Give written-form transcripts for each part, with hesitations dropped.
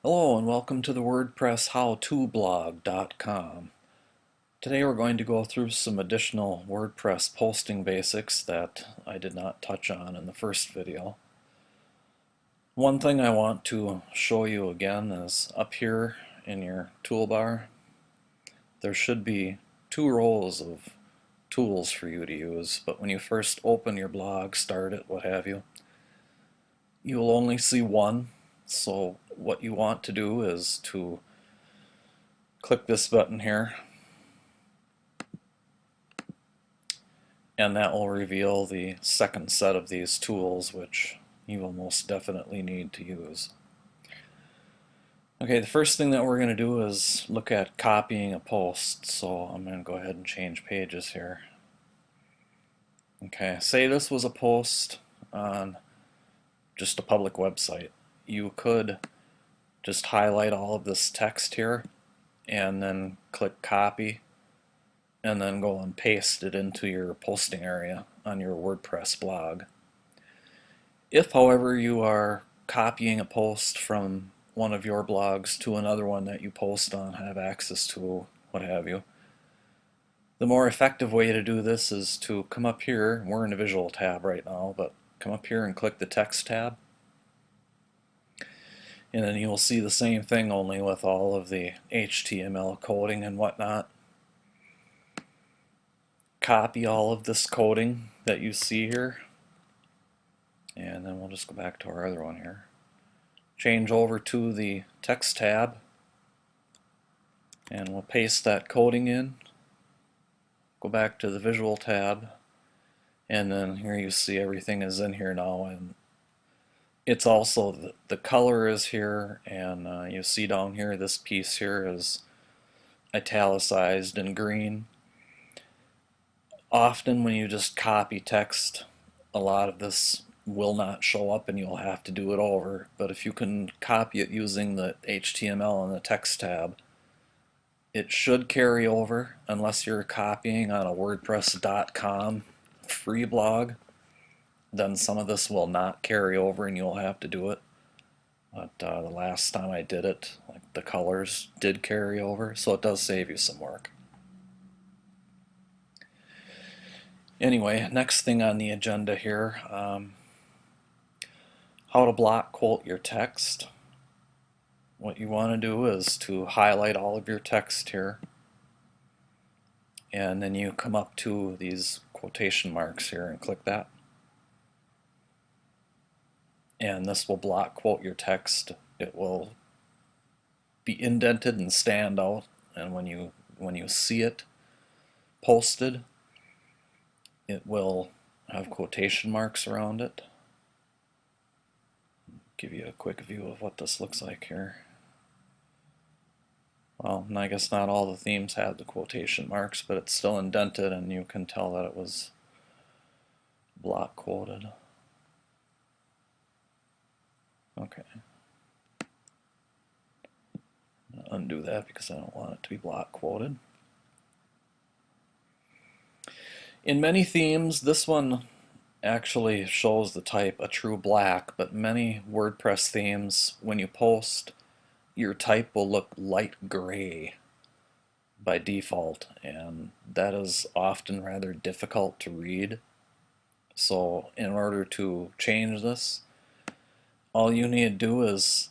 Hello and welcome to the Wordpress how-to-blog.com. Today we're going to go through some additional WordPress posting basics that I did not touch on in the first video. One thing I want to show you again is up here in your toolbar there should be two rows of tools for you to use, but when you first open your blog, start it, what have you, you will only see one. So what you want to do is to click this button here, and that will reveal the second set of these tools, which you will most definitely need to use. Okay, the first thing that we're going to do is look at copying a post, so I'm going to go ahead and change pages here. Okay, say this was a post on just a public website. You could just highlight all of this text here and then click copy and then go and paste it into your posting area on your WordPress blog. If, however, you are copying a post from one of your blogs to another one that you post on, have access to, what have you, the more effective way to do this is to come up here. We're in the visual tab right now, but come up here and click the text tab, and then you'll see the same thing, only with all of the HTML coding and whatnot. Copy all of this coding that you see here, and then we'll just go back to our other one here. Change over to the text tab, and we'll paste that coding in. Go back to the visual tab, and then here you see everything is in here now, and it's also the color is here, and you see down here this piece here is italicized in green. Often when you just copy text, a lot of this will not show up and you'll have to do it over, but if you can copy it using the HTML and the text tab, it should carry over, unless you're copying on a WordPress.com free blog. Then some of this will not carry over and you'll have to do it. But the last time I did it, like, the colors did carry over, so it does save you some work. Anyway, next thing on the agenda here, how to block quote your text. What you want to do is to highlight all of your text here, and then you come up to these quotation marks here and click that. And this will block quote your text. It will be indented and stand out, and when you see it posted, it will have quotation marks around it. Give you a quick view of what this looks like here. Well, I guess not all the themes have the quotation marks, but it's still indented and you can tell that it was block quoted. Okay. I'm gonna undo that because I don't want it to be block quoted. In many themes, this one actually shows the type a true black, but many WordPress themes, when you post, your type will look light gray by default, and that is often rather difficult to read. So in order to change this, all you need to do is,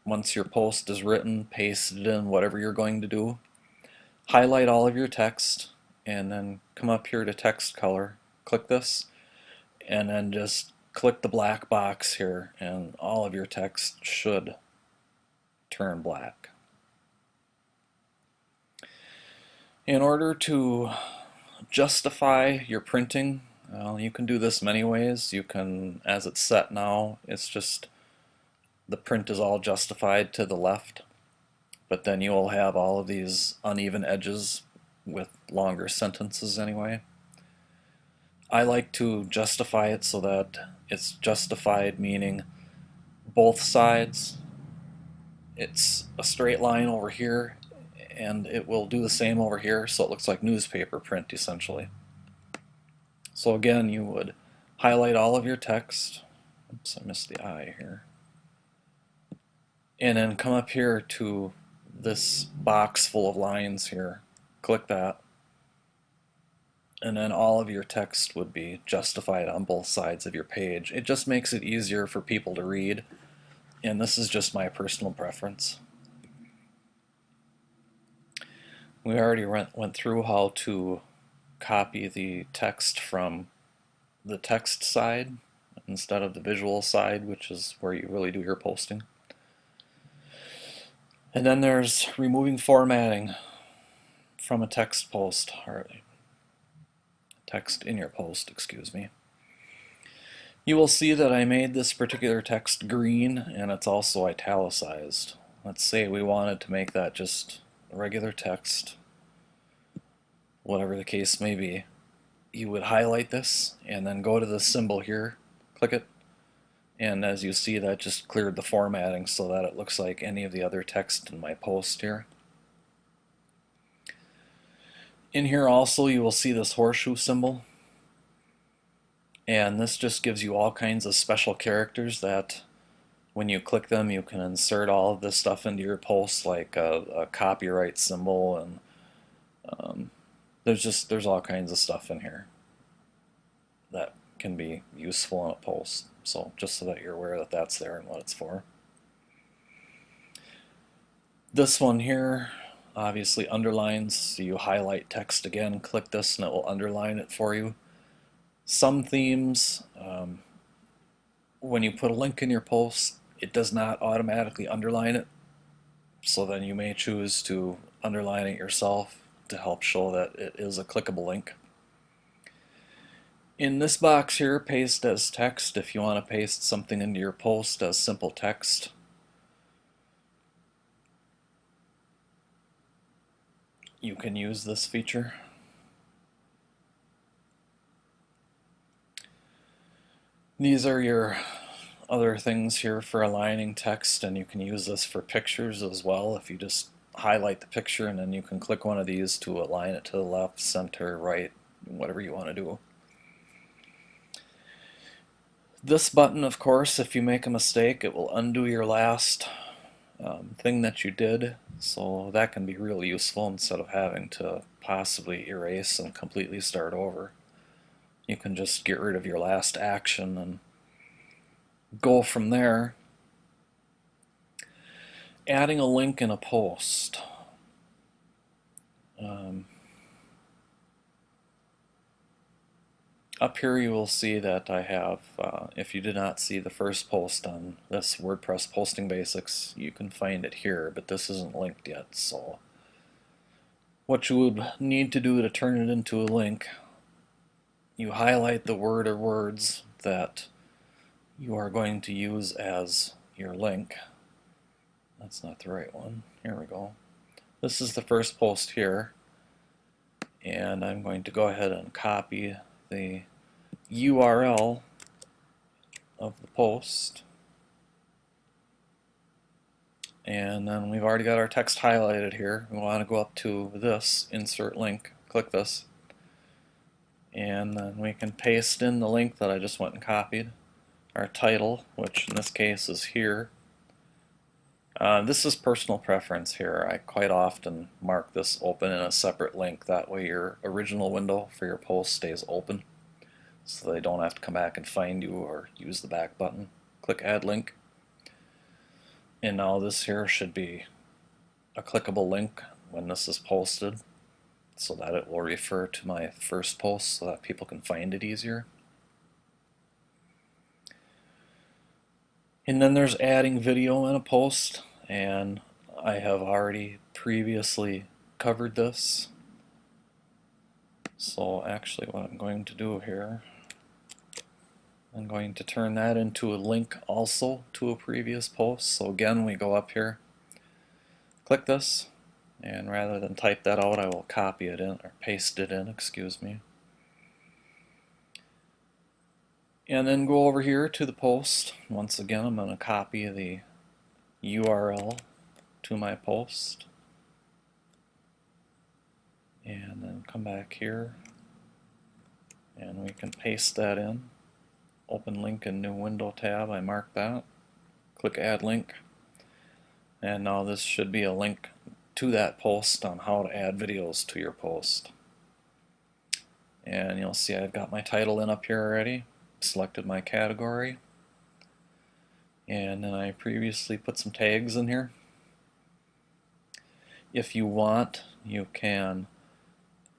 once your post is written, paste it in, whatever you're going to do, highlight all of your text, and then come up here to text color, click this, and then just click the black box here, and all of your text should turn black. In order to justify your printing, you can do this many ways. You can, as it's set now, it's just the print is all justified to the left, but then you will have all of these uneven edges with longer sentences anyway. I like to justify it so that it's justified, meaning both sides. It's a straight line over here, and it will do the same over here, so it looks like newspaper print essentially. So again, you would highlight all of your text. Oops, I missed the I here. and then come up here to this box full of lines here. Click that, and then all of your text would be justified on both sides of your page. It just makes it easier for people to read, and this is just my personal preference. We already went through how to copy the text from the text side instead of the visual side, which is where you really do your posting. And then there's removing formatting from a text post, or text in your post, excuse me. You will see that I made this particular text green, and it's also italicized. Let's say we wanted to make that just regular text, whatever the case may be. You would highlight this and then go to the symbol here, click it, and as you see, that just cleared the formatting so that it looks like any of the other text in my post here. In here also you will see this horseshoe symbol, and this just gives you all kinds of special characters that when you click them you can insert all of this stuff into your post, like a copyright symbol, and there's all kinds of stuff in here that can be useful in a post. So just so that you're aware that that's there and what it's for. This one here obviously underlines, so you highlight text again, click this and it will underline it for you. Some themes, when you put a link in your post, it does not automatically underline it, so then you may choose to underline it yourself to help show that it is a clickable link. In this box here, paste as text, if you want to paste something into your post as simple text. You can use this feature. These are your other things here for aligning text, and you can use this for pictures as well. If you just highlight the picture and then you can click one of these to align it to the left, center, right, whatever you want to do. This button, of course, if you make a mistake, it will undo your last thing that you did, so that can be really useful instead of having to possibly erase and completely start over. You can just get rid of your last action and go from there. Adding a link in a post. Up here you will see that I have, if you did not see the first post on this WordPress posting basics, you can find it here, but this isn't linked yet. So what you would need to do to turn it into a link, you highlight the word or words that you are going to use as your link. That's not the right one. Here we go. This is the first post here, and I'm going to go ahead and copy the URL of the post, and then we've already got our text highlighted here. We want to go up to this, insert link, click this, and then we can paste in the link that I just went and copied, our title, which in this case is here. This is personal preference here. I quite often mark this open in a separate link, that way your original window for your post stays open, so they don't have to come back and find you or use the back button. Click add link, and now this here should be a clickable link when this is posted, so that it will refer to my first post so that people can find it easier. And then there's adding video in a post, and I have already previously covered this. So actually what I'm going to do here, I'm going to turn that into a link also to a previous post. So again, we go up here, click this, and rather than type that out, I will copy it in, or paste it in, excuse me. And then go over here to the post. Once again, I'm going to copy the URL to my post, and then come back here and we can paste that in. Open link in new window tab, I mark that, click add link, And now this should be a link to that post on how to add videos to your post. And you'll see I've got my title in up here already, selected my category, and then I previously put some tags in here. If you want, you can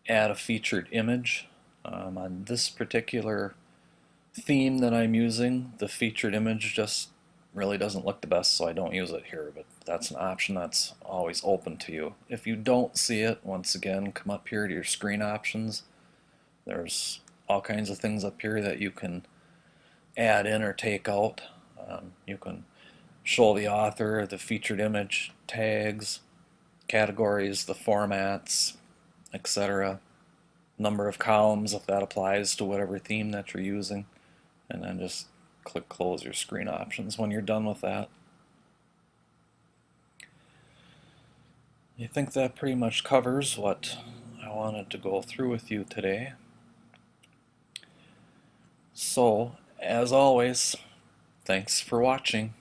add a featured image. On this particular theme that I'm using, the featured image just really doesn't look the best, so I don't use it here, but that's an option that's always open to you. If you don't see it, once again, come up here to your screen options. There's all kinds of things up here that you can add in or take out. You can show the author, the featured image, tags, categories, the formats, etc. Number of columns if that applies to whatever theme that you're using, and then just click close your screen options when you're done with that. I think that pretty much covers what I wanted to go through with you today. So, as always, thanks for watching.